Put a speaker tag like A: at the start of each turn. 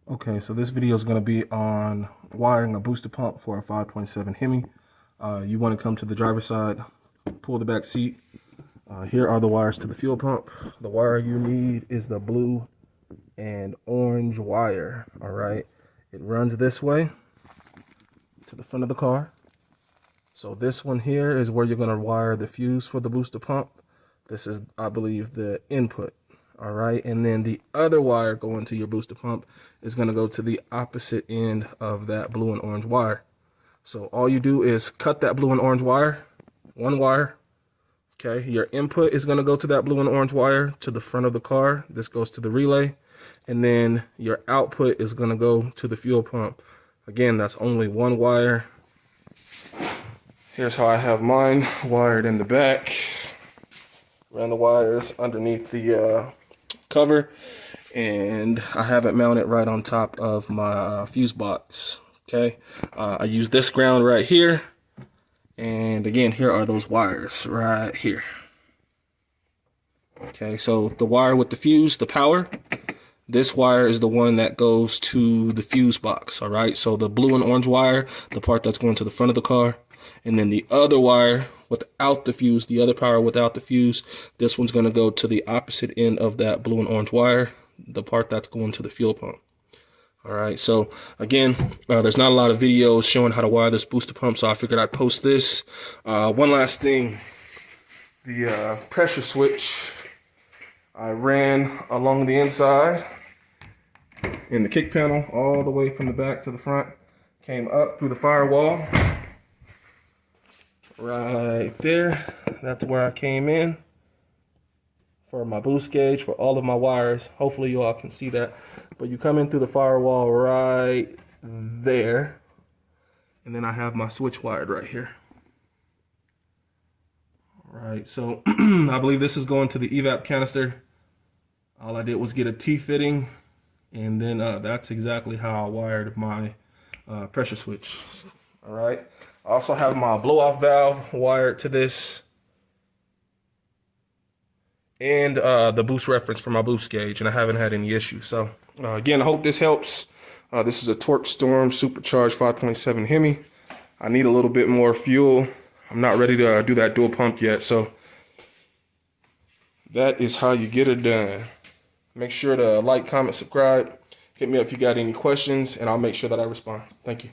A: Okay, so this video is going to be on wiring a booster pump for a 5.7 Hemi. You want to come to the driver's side, pull the back seat. Here are the wires to the fuel pump. The wire you need is the blue and orange wire, all right? It runs this way to the front of the car. So this one here is where you're going to wire the fuse for the booster pump. This is, I believe, the input. All right, and then the other wire going to your booster pump is going to go to the opposite end of that blue and orange wire. So all you do is cut that blue and orange wire, one wire. Okay, your input is going to go to that blue and orange wire to the front of the car. This goes to the relay, and then your output is going to go to the fuel pump. Again, that's only one wire. Here's how I have mine wired in the back. Ran the wires underneath the cover, and I have it mounted right on top of my fuse box. Okay, I use this ground right here, and again, here are those wires right here. Okay, so the wire with the fuse, the power, this wire is the one that goes to the fuse box. All right, so the blue and orange wire, the part that's going to the front of the car, and then the other wire without the fuse, the other power without the fuse, this one's going to go to the opposite end of that blue and orange wire, the part that's going to the fuel pump. All right, so again, there's not a lot of videos showing how to wire this booster pump, so I figured I'd post this. One last thing, the pressure switch I ran along the inside in the kick panel all the way from the back to the front, came up through the firewall. Right there, that's where I came in for my boost gauge for all of my wires. Hopefully you all can see that, but you come in through the firewall right there, and then I have my switch wired right here. All right, so I believe this is going to the evap canister. All I did was get a T-fitting, and then that's exactly how I wired my pressure switch. All right. I also have my blow-off valve wired to this, and the boost reference for my boost gauge, and I haven't had any issues. So again, I hope this helps. This is a Torque Storm supercharged 5.7 Hemi. I need a little bit more fuel. I'm not ready to do that dual pump yet, so that is how you get it done. Make sure to like, comment, subscribe. Hit me up if you got any questions, and I'll make sure that I respond. Thank you.